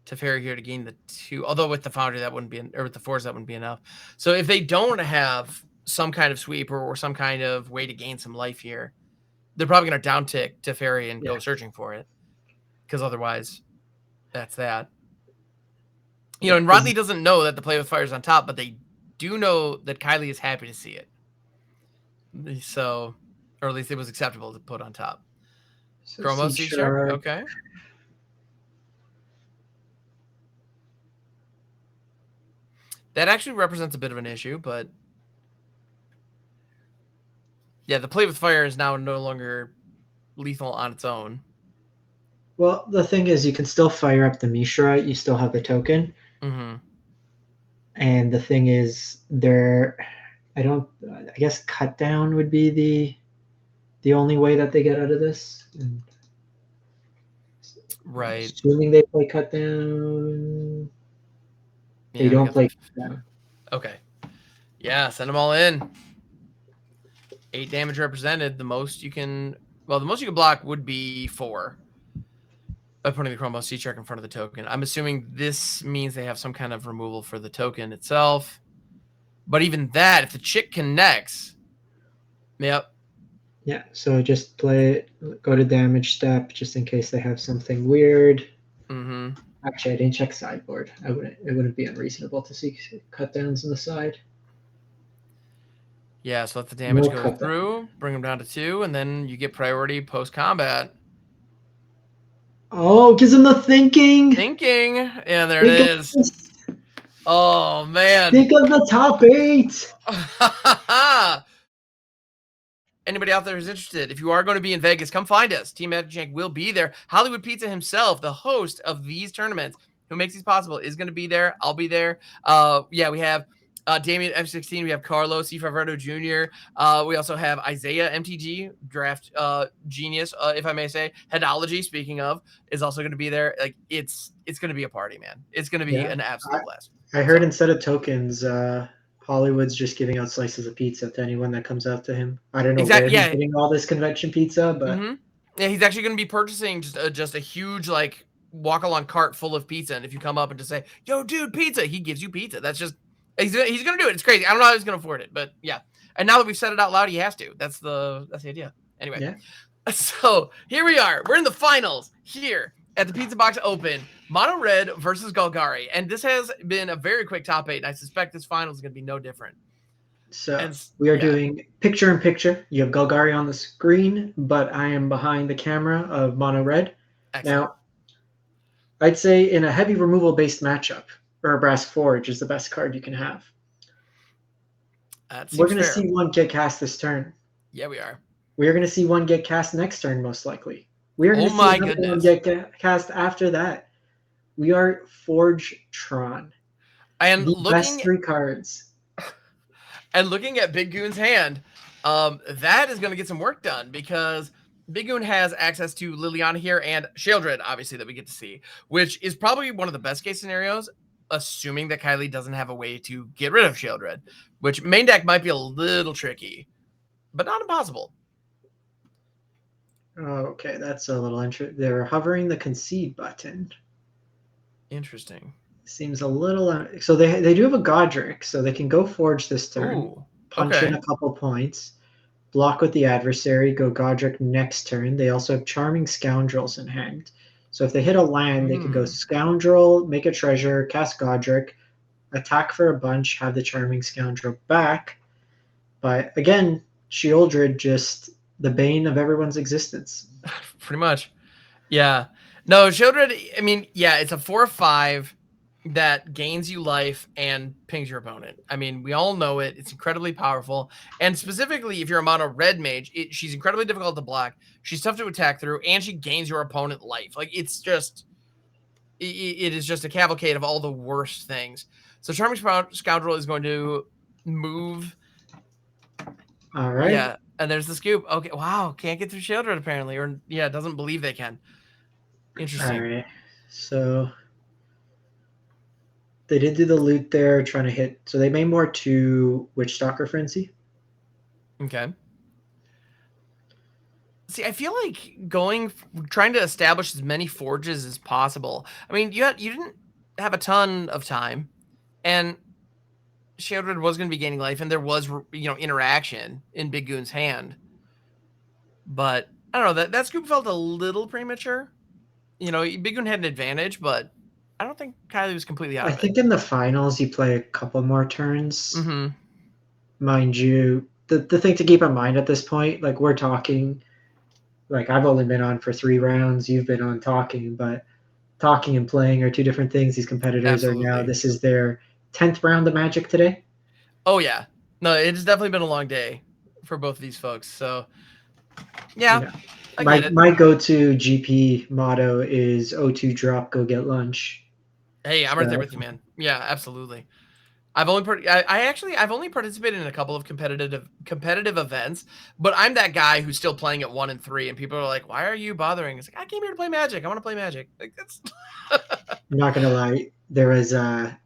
Speaker 1: Teferi here to gain the 2. Although with the Foundry that wouldn't be, or with the Force that wouldn't be enough. So if they don't have some kind of sweep or some kind of way to gain some life here, they're probably going to downtick Teferi and go searching for it. Because otherwise, that's that. You know, and Rodney doesn't know that the play with fire is on top, but they do know that Kylie is happy to see it. So, or at least it was acceptable to put on top.
Speaker 2: So
Speaker 1: Chromos Sea Shark, okay. That actually represents a bit of an issue, but yeah, the play with fire is now no longer lethal on its own.
Speaker 2: Well, the thing is, you can still fire up the Mishra. You still have the token.
Speaker 1: Mm-hmm.
Speaker 2: And the thing is, I guess cut down would be the only way that they get out of this. And
Speaker 1: right.
Speaker 2: Assuming they play cut down.
Speaker 1: Yeah,
Speaker 2: they don't play cut down.
Speaker 1: Okay. Yeah, send them all in. 8 damage represented. The most you can block would be 4. By putting the Chromos Sea Shark in front of the token. I'm assuming this means they have some kind of removal for the token itself. But even that, if the chick connects, yep.
Speaker 2: Yeah, so just play it, go to damage step, just in case they have something weird.
Speaker 1: Mm-hmm.
Speaker 2: Actually, I didn't check sideboard. It wouldn't be unreasonable to see cut downs on the side.
Speaker 1: Yeah, so let the damage go through, bring them down to 2, and then you get priority post-combat.
Speaker 2: Oh, gives them the thinking.
Speaker 1: Yeah, there it is. Oh, man.
Speaker 2: Think of the top 8.
Speaker 1: Anybody out there who's interested, if you are going to be in Vegas, come find us. Team Magic will be there. Hollywood Pizza himself, the host of these tournaments, who makes these possible, is going to be there. I'll be there. Yeah, we have Damien F16. We have Carlos C. Favardo Jr. We also have Isaiah MTG, draft genius, if I may say. Headology, speaking of, is also going to be there. Like it's going to be a party, man. It's going to be an absolute blast.
Speaker 2: I heard instead of tokens, Hollywood's just giving out slices of pizza to anyone that comes out to him. I don't know where he's getting all this convention pizza, but
Speaker 1: yeah, he's actually going to be purchasing just a huge like walk along cart full of pizza, and if you come up and just say, "Yo, dude, pizza," he gives you pizza. That's just he's going to do it. It's crazy. I don't know how he's going to afford it, but yeah. And now that we've said it out loud, he has to. That's the idea. Anyway, so here we are. We're in the finals here at the Pizza Box Open. Mono Red versus Golgari. And this has been a very quick top 8, and I suspect this final is going to be no different.
Speaker 2: So
Speaker 1: And
Speaker 2: we are
Speaker 1: yeah,
Speaker 2: doing picture in picture. You have Golgari on the screen, but I am behind the camera of mono red.
Speaker 1: excellent.
Speaker 2: Now, I'd say in a heavy removal based matchup, Brass Forge is the best card you can have.
Speaker 1: That
Speaker 2: We're
Speaker 1: seems
Speaker 2: going to
Speaker 1: fair.
Speaker 2: see one get cast this turn.
Speaker 1: Yeah, we are.
Speaker 2: We are going to see one get cast next turn, most likely. We are going
Speaker 1: Oh
Speaker 2: to see
Speaker 1: my
Speaker 2: another one
Speaker 1: goodness.
Speaker 2: get cast after that. We are Forge Tron.
Speaker 1: And
Speaker 2: The best three cards.
Speaker 1: looking at Big Goon's hand, that is going to get some work done because Big Goon has access to Liliana here and Sheoldred, obviously, that we get to see, which is probably one of the best case scenarios, assuming that Kylie doesn't have a way to get rid of Sheoldred, which main deck might be a little tricky, but not impossible.
Speaker 2: Okay, that's a little interesting. They're hovering the concede button.
Speaker 1: Interesting.
Speaker 2: Seems a little. So they do have a Godric, so they can go Forge this turn,
Speaker 1: Ooh,
Speaker 2: punch in
Speaker 1: okay.
Speaker 2: a couple points, block with the adversary, go Godric next turn. They also have Charming Scoundrels in hand. So if they hit a land, they can go Scoundrel, make a treasure, cast Godric, attack for a bunch, have the Charming Scoundrel back. But again, Sheoldred just the bane of everyone's existence.
Speaker 1: Pretty much. Yeah. No, Sheoldred, I mean, yeah, it's a 4/5 that gains you life and pings your opponent. I mean, we all know it. It's incredibly powerful. And specifically, if you're a mono red mage, she's incredibly difficult to block. She's tough to attack through, and she gains your opponent life. Like, it's just, it is just a cavalcade of all the worst things. So Charming Scoundrel is going to move.
Speaker 2: All right.
Speaker 1: Yeah. And there's the scoop. Okay. Wow. Can't get through Sheoldred apparently. Or, yeah, doesn't believe they can. Interesting.
Speaker 2: All right. So they did do the loot there, trying to hit. So they made more to Witchstalker Frenzy.
Speaker 1: Okay. See, I feel like trying to establish as many forges as possible. I mean, you didn't have a ton of time, and Sheoldred was going to be gaining life, and there was interaction in Big Goon's hand. But I don't know, that scoop felt a little premature. Big Goon had an advantage, but I don't think Kylie was completely out
Speaker 2: I
Speaker 1: of it.
Speaker 2: think in the finals you play a couple more turns.
Speaker 1: Mm-hmm.
Speaker 2: Mind you, the thing to keep in mind at this point, like we're talking, like I've only been on for 3 rounds, you've been on talking, but talking and playing are two different things. These competitors are now,
Speaker 1: Absolutely.
Speaker 2: this is their 10th round of Magic today.
Speaker 1: Oh yeah, no, it's definitely been a long day for both of these folks. So yeah, I get it.
Speaker 2: My go-to GP motto is O2 drop, go get lunch.
Speaker 1: Hey, I'm right there with you, man. Yeah, absolutely. I've only participated in a couple of competitive events, but I'm that guy who's still playing at 1 and 3, and people are like, "Why are you bothering?" It's like, I came here to play Magic. I want to play Magic. Like that's.
Speaker 2: I'm not gonna lie, there was a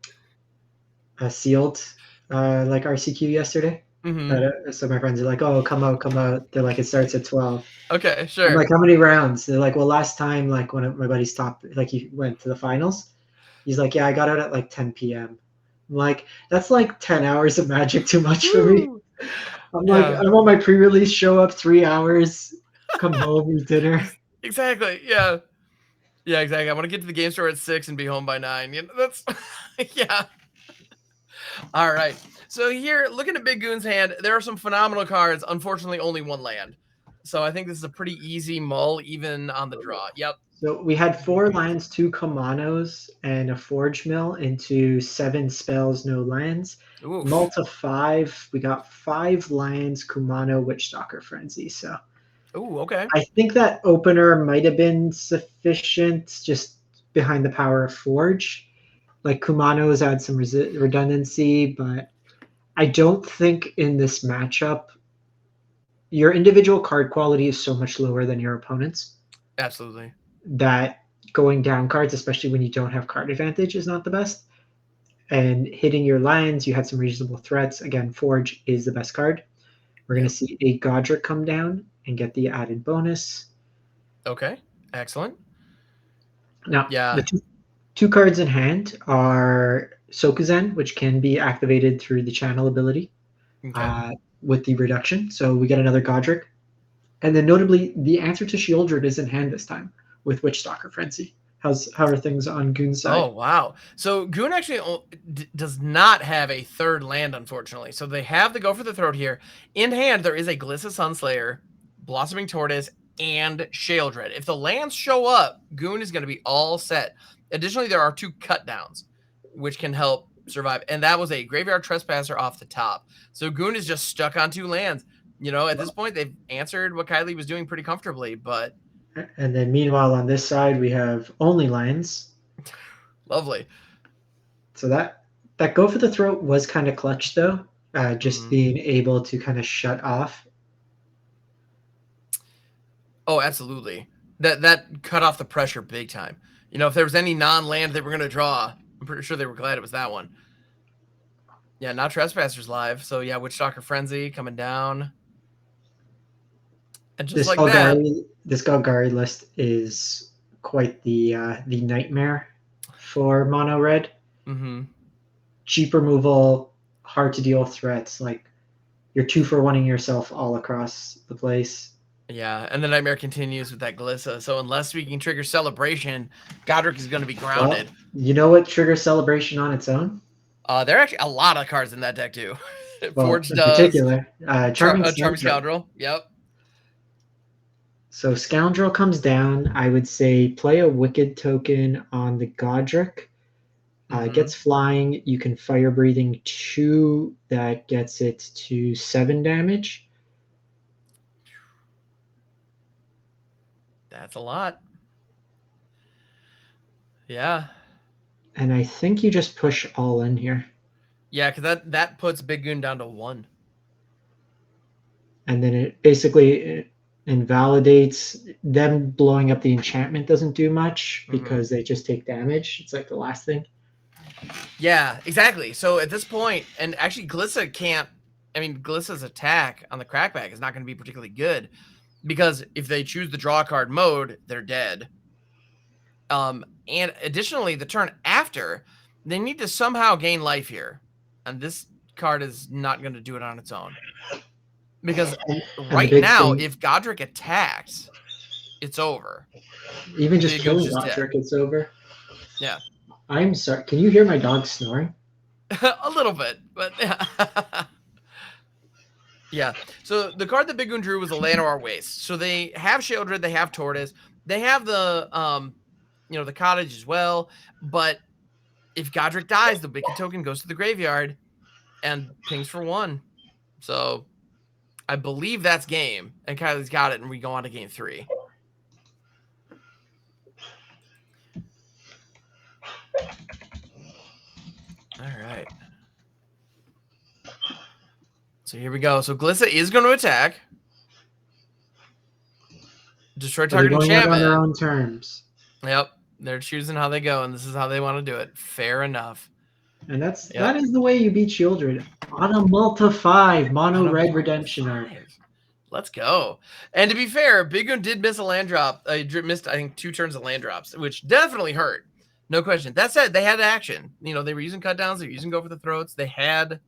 Speaker 2: sealed like RCQ yesterday.
Speaker 1: Mm-hmm.
Speaker 2: So my friends are like, "Oh, come out!" They're like, "It starts at 12."
Speaker 1: Okay,
Speaker 2: I'm
Speaker 1: sure.
Speaker 2: like, "How many rounds?" They're like, "Well, last time, like when my buddy stopped, like he went to the finals, he's like, yeah, I got out at like 10 p.m." I'm like, that's like 10 hours of Magic too much for me.
Speaker 1: Woo!
Speaker 2: I'm like,
Speaker 1: Yeah.
Speaker 2: I'm on my pre-release, show up 3 hours, come home, eat dinner.
Speaker 1: Exactly. Yeah. Yeah. Exactly. I want to get to the game store at 6 and be home by 9. That's yeah. All right. So here, looking at Big Goon's hand, there are some phenomenal cards. Unfortunately, only one land. So I think this is a pretty easy mull, even on the draw. Yep.
Speaker 2: So we had 4 lands, 2 Kamanos, and a Forge Mill into 7 spells, no lands.
Speaker 1: Oof.
Speaker 2: Mull to 5, we got 5 lands, Kumano, Witchstalker Frenzy. So
Speaker 1: Ooh, okay.
Speaker 2: I think that opener might have been sufficient just behind the power of Forge. Like Kumano's had some redundancy, but I don't think in this matchup your individual card quality is so much lower than your opponent's
Speaker 1: Absolutely.
Speaker 2: that going down cards, especially when you don't have card advantage, is not the best. And hitting your lands, you had some reasonable threats. Again, Forge is the best card. We're going to see a Godric come down and get the added bonus.
Speaker 1: Okay. Excellent.
Speaker 2: Now,
Speaker 1: Yeah.
Speaker 2: the two cards in hand are Sokuzen, which can be activated through the channel ability with the reduction. So we get another Godric. And then notably, the answer to Sheoldred is in hand this time with Witchstalker Frenzy. How are things on Goon's side?
Speaker 1: Oh, wow. So Goon actually does not have a third land, unfortunately. So they have the Go for the Throat here. In hand, there is a Glissa Sunslayer, Blossoming Tortoise, and Sheoldred. If the lands show up, Goon is going to be all set. Additionally, there are 2 cut downs, which can help survive. And that was a Graveyard Trespasser off the top. So Goon is just stuck on 2 lands. You know, at this point, they've answered what Kylie was doing pretty comfortably, but...
Speaker 2: And then meanwhile, on this side, we have only lands.
Speaker 1: Lovely.
Speaker 2: So that Go for the Throat was kind of clutch, though. Just being able to kind of shut off.
Speaker 1: Oh, absolutely. That cut off the pressure big time. You know, if there was any non-land they were going to draw, I'm pretty sure they were glad it was that one. Yeah, now Trespassers live. So yeah, Witchstalker Frenzy coming down. And just like that.
Speaker 2: This Golgari list is quite the nightmare for mono red. Cheap removal, hard to deal with threats. Like you're 2-for-1ing yourself all across the place.
Speaker 1: Yeah, and the nightmare continues with that Glissa. So unless we can trigger Celebration, Godric is going to be grounded.
Speaker 2: Well, you know what triggers Celebration on its own?
Speaker 1: There are actually a lot of cards in that deck too.
Speaker 2: Well,
Speaker 1: Forge
Speaker 2: in
Speaker 1: does.
Speaker 2: Particular, Charming
Speaker 1: Scoundrel. Yep.
Speaker 2: So Scoundrel comes down. I would say play a Wicked token on the Godric. Gets flying. You can Fire Breathing 2. That gets it to 7 damage.
Speaker 1: That's a lot. Yeah.
Speaker 2: And I think you just push all in here.
Speaker 1: Yeah, because that puts Big Goon down to 1.
Speaker 2: And then it basically invalidates them. Blowing up the enchantment doesn't do much because they just take damage. It's like the last thing.
Speaker 1: Yeah, exactly. So at this point, and actually Glissa can't, I mean, Glissa's attack on the Crackback is not going to be particularly good because if they choose the draw card mode, they're dead. And additionally, the turn after, they need to somehow gain life here. And this card is not going to do it on its own. Because right now, if Godric attacks, it's over.
Speaker 2: Even just killing Godric, it's over.
Speaker 1: Yeah.
Speaker 2: I'm sorry. Can you hear my dog snoring?
Speaker 1: A little bit, but yeah. Yeah. So the card that Big Goon drew was a Llanowar Waste. So they have Sheoldred, they have Tortoise, they have the the Cottage as well. But if Godric dies, the Wicked token goes to the graveyard and pings for 1. So I believe that's game, and Kylie's got it, and we go on to game 3. All right. So here we go. So Glissa is going to attack. Destroy target enchantment.
Speaker 2: On their own terms.
Speaker 1: Yep. They're choosing how they go, and this is how they want to do it. Fair enough.
Speaker 2: And that is the way you beat Sheoldred. On a multi-5 mono red redemption arc.
Speaker 1: Let's go. And to be fair, Big Goon did miss a land drop. Missed, I think, 2 turns of land drops, which definitely hurt. No question. That said, they had action. You know, they were using cut downs. They were using Go for the Throats. They had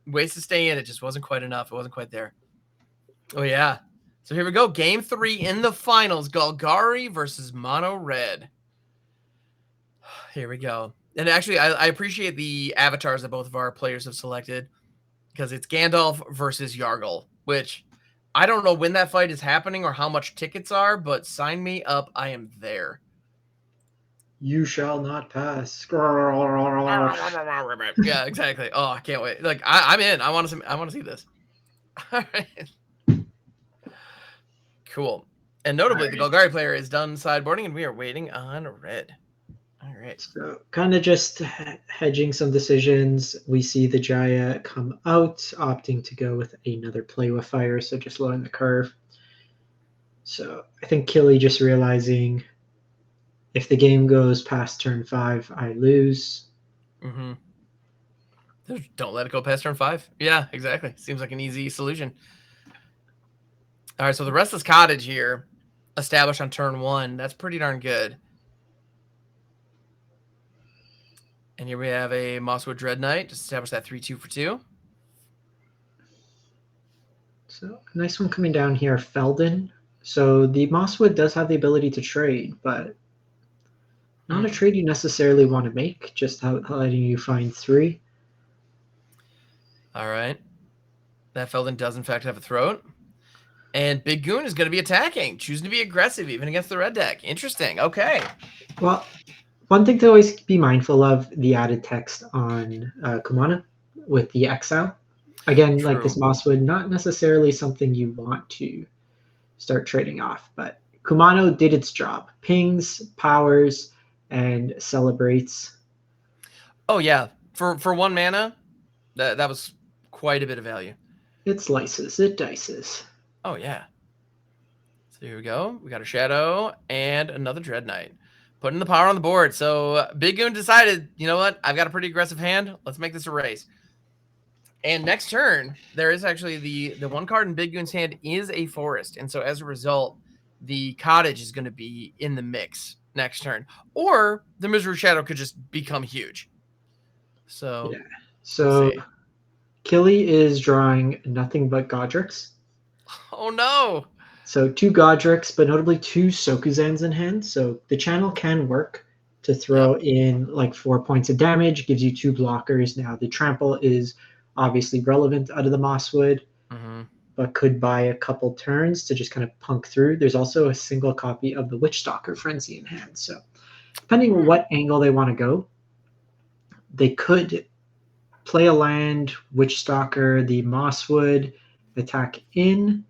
Speaker 1: ways to stay in. It just wasn't quite enough. It wasn't quite there. Oh, yeah. So here we go. Game 3 in the finals. Golgari versus Mono Red. Here we go. And actually, I appreciate the avatars that both of our players have selected because it's Gandalf versus Yargle, which I don't know when that fight is happening or how much tickets are, but sign me up. I am there.
Speaker 2: You shall not pass.
Speaker 1: Yeah, exactly. Oh, I can't wait. Like I'm in. I want to see this. All right. Cool. And notably, the Golgari player is done sideboarding, and we are waiting on red. All right.
Speaker 2: So kind of just hedging some decisions. We see the Jaya come out, opting to go with another play with fire, so just lowering the curve. So I think Killy just realizing if the game goes past turn 5, I lose.
Speaker 1: Don't let it go past turn 5. Yeah, exactly. Seems like an easy solution. All right, so the Restless Cottage here, established on turn 1. That's pretty darn good. And here we have a Mosswood Dread Knight. Just establish that 3/2 for 2.
Speaker 2: So a nice one coming down here, Felden. So the Mosswood does have the ability to trade, but Not a trade you necessarily want to make, just letting you find 3.
Speaker 1: All right. That Feldon does, in fact, have a throat. And Big Goon is going to be attacking, choosing to be aggressive even against the red deck. Interesting. Okay.
Speaker 2: Well, one thing to always be mindful of, the added text on Kumana with the exile. Again, like this Mosswood, not necessarily something you want to start trading off, but Kumano did its job. Pings, powers, and celebrates.
Speaker 1: Oh, yeah. For 1 mana, that was quite a bit of value.
Speaker 2: It slices, it dices.
Speaker 1: Oh, yeah. So here we go. We got a Shadow and another Dread Knight. Putting the power on the board. So Big Goon decided, you know what? I've got a pretty aggressive hand. Let's make this a race. And next turn, there is actually the one card in Big Goon's hand is a forest. And so as a result, the cottage is going to be in the mix next turn. Or the Misery Shadow could just become huge. So,
Speaker 2: yeah. So Killy is drawing nothing but Godric's.
Speaker 1: Oh, no.
Speaker 2: So 2 Godric's, but notably 2 Sokuzans in hand. So the channel can work to throw in like 4 points of damage, gives you 2 blockers. Now the trample is obviously relevant out of the Mosswood, but could buy a couple turns to just kind of punk through. There's also a single copy of the Witchstalker Frenzy in hand. So depending on what angle they want to go, they could play a land, Witchstalker, the Mosswood, attack in.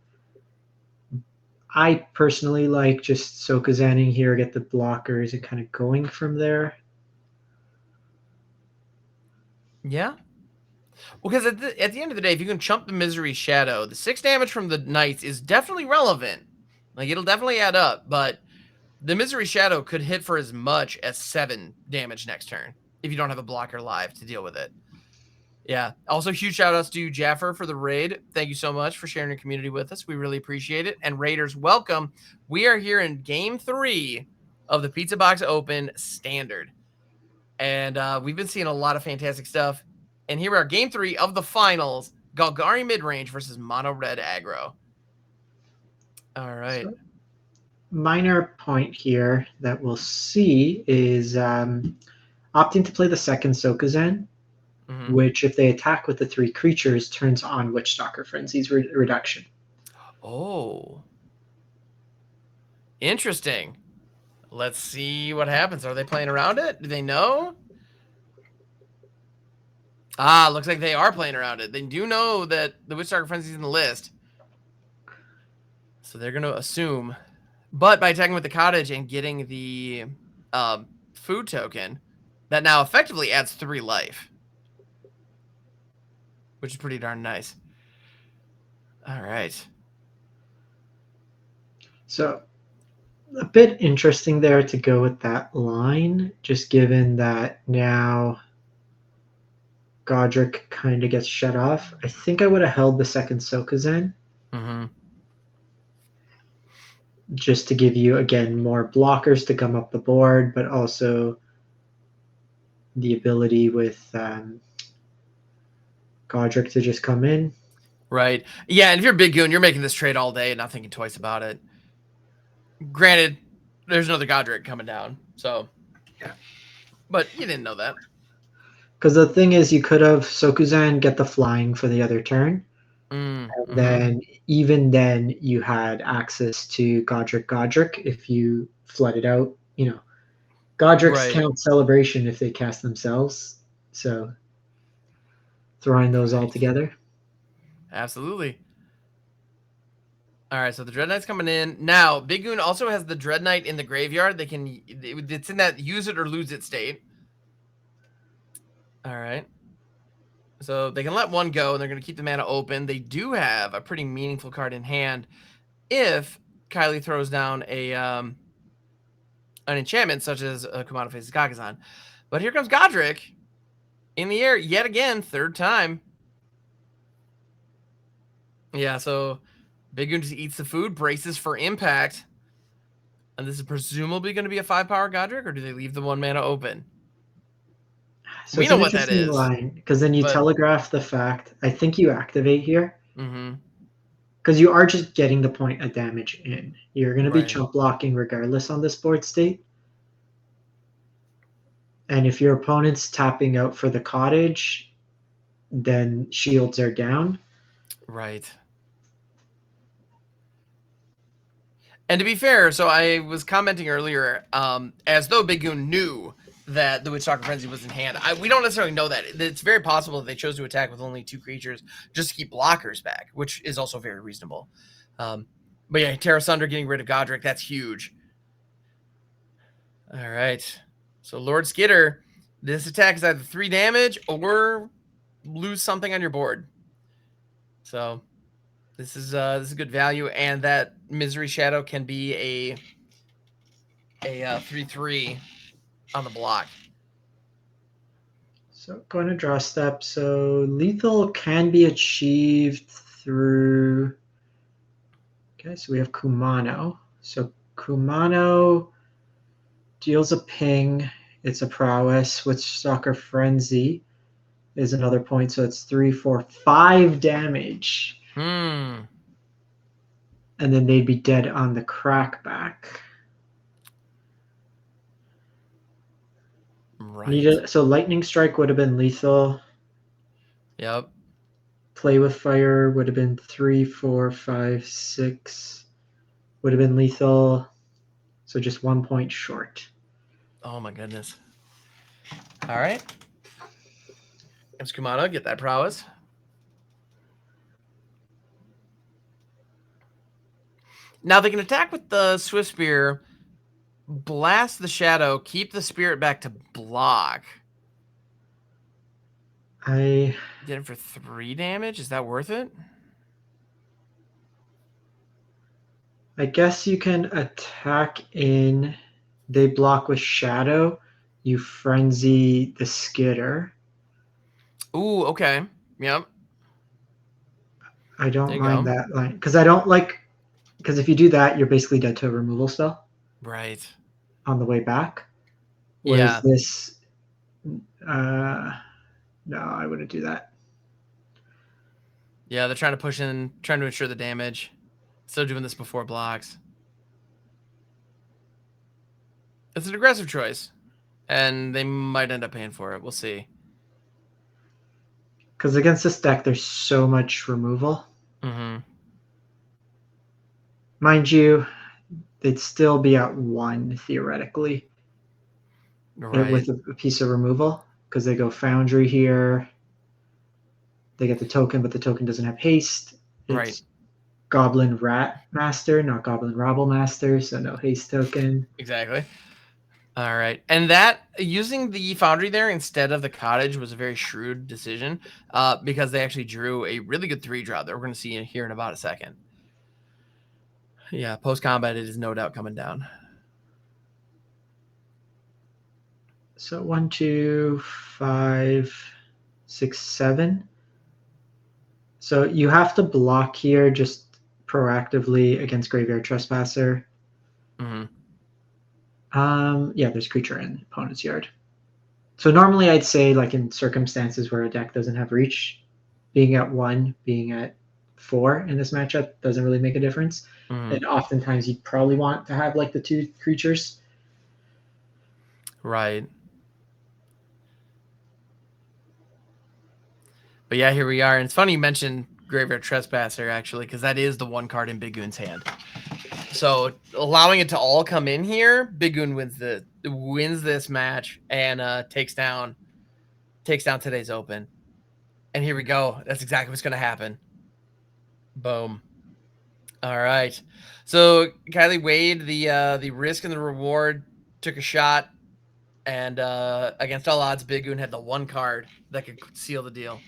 Speaker 2: I personally like just Sokuzaning here, get the blockers, and kind of going from there.
Speaker 1: Yeah. Well, because at the end of the day, if you can chump the Misery Shadow, the 6 damage from the Knights is definitely relevant. Like, it'll definitely add up, but the Misery Shadow could hit for as much as 7 damage next turn if you don't have a blocker live to deal with it. Yeah. Also, huge shout-outs to Jaffer for the raid. Thank you so much for sharing your community with us. We really appreciate it. And Raiders, welcome. We are here in Game 3 of the Pizza Box Open Standard. And we've been seeing a lot of fantastic stuff. And here we are, Game 3 of the finals. Golgari midrange versus Mono Red aggro. All right.
Speaker 2: So, minor point here that we'll see is opting to play the second Sokuzan, which, if they attack with the 3 creatures, turns on Witchstalker Frenzy's reduction.
Speaker 1: Oh. Interesting. Let's see what happens. Are they playing around it? Do they know? Ah, looks like they are playing around it. They do know that the Witchstalker Frenzy is in the list. So they're going to assume. But by attacking with the cottage and getting the food token, that now effectively adds 3 life. Which is pretty darn nice. All right.
Speaker 2: So a bit interesting there to go with that line, just given that now Godric kind of gets shut off. I think I would have held the second Sokuzan. Just to give you, again, more blockers to come up the board, but also the ability with Godric to just come in.
Speaker 1: Right. Yeah, and if you're Big Goon, you're making this trade all day and not thinking twice about it. Granted, there's another Godric coming down, so
Speaker 2: yeah.
Speaker 1: But you didn't know that.
Speaker 2: Because the thing is, you could have Sokuzan get the flying for the other turn. And then even then you had access to Godric if you flooded out. You know, Godric's count celebration if they cast themselves. So throwing those all together.
Speaker 1: Absolutely. All right, so the Dread Knight's coming in. Now, Big Goon also has the Dread Knight in the graveyard. It's in that use it or lose it state. All right. So they can let one go, and they're going to keep the mana open. They do have a pretty meaningful card in hand if Kylie throws down an enchantment, such as Kumano Faces Kakazan. But here comes Godric in the air yet again, 3rd time. Yeah, so Big Goon just eats the food, braces for impact. And this is presumably going to be a 5-power Godric, or do they leave the 1 mana open?
Speaker 2: So we know what that is. Because then you telegraph the fact, I think you activate here. Because you are just getting the point of damage in. You're going to be chump blocking regardless on this board state. And if your opponent's tapping out for the cottage, then shields are down.
Speaker 1: Right. And to be fair, so I was commenting earlier, as though Big Goon knew that the Witch Doctor Frenzy was in hand. We don't necessarily know that. It's very possible that they chose to attack with only 2 creatures just to keep blockers back, which is also very reasonable. But yeah, Terra Sunder getting rid of Godric, that's huge. All right. So Lord Skitter, this attack is either 3 damage or lose something on your board. So this is good value, and that Misery Shadow can be a 3/3 on the block.
Speaker 2: So going to draw step. So lethal can be achieved through. Okay, so we have Kumano. So Kumano deals a ping. It's a prowess. Witchstalker Frenzy is another point. So it's 3, 4, 5 damage. And then they'd be dead on the crackback.
Speaker 1: Right.
Speaker 2: So Lightning Strike would have been lethal.
Speaker 1: Yep.
Speaker 2: Play with Fire would have been 3, 4, 5, 6. Would have been lethal. So just 1 point short.
Speaker 1: Oh my goodness. All right. Comes Kumano, get that prowess. Now they can attack with the Swift Spear, blast the shadow, keep the spirit back to block.
Speaker 2: I
Speaker 1: did it for 3 damage. Is that worth it?
Speaker 2: I guess you can attack in. They block with shadow. You frenzy the skitter.
Speaker 1: Ooh, okay. Yep.
Speaker 2: I don't mind that line because because if you do that, you're basically dead to a removal spell.
Speaker 1: Right.
Speaker 2: On the way back.
Speaker 1: Yeah.
Speaker 2: Whereas this, no, I wouldn't do that.
Speaker 1: Yeah, they're trying to push in, trying to ensure the damage. Still doing this before blocks. It's an aggressive choice, and they might end up paying for it. We'll see.
Speaker 2: Because against this deck, there's so much removal. Mind you, they'd still be at 1 theoretically.
Speaker 1: Right.
Speaker 2: With a piece of removal, because they go Foundry here. They get the token, but the token doesn't have haste. It's
Speaker 1: right.
Speaker 2: Goblin Rat Master, not Goblin Rabble Master, so no haste token.
Speaker 1: Exactly. All right. And that, using the Foundry there instead of the Cottage was a very shrewd decision, because they actually drew a really good 3-drop that we're going to see here in about a second. Yeah, post-combat, it is no doubt coming down.
Speaker 2: So 1, 2, 5, 6, 7. So you have to block here just proactively against Graveyard Trespasser. Yeah, there's creature in opponent's yard. So normally I'd say, like in circumstances where a deck doesn't have reach, being at 1, being at 4 in this matchup doesn't really make a difference. And oftentimes you'd probably want to have like the 2 creatures.
Speaker 1: Right. But yeah, here we are. And it's funny you mentioned Graveyard Trespasser, actually, because that is the 1 card in Big Goon's hand. So allowing it to all come in here, Big Goon wins this match and takes down today's open. And here we go. That's exactly what's going to happen. Boom. All right. So Kylie weighed the risk and the reward, took a shot, and against all odds, Big Goon had the 1 card that could seal the deal.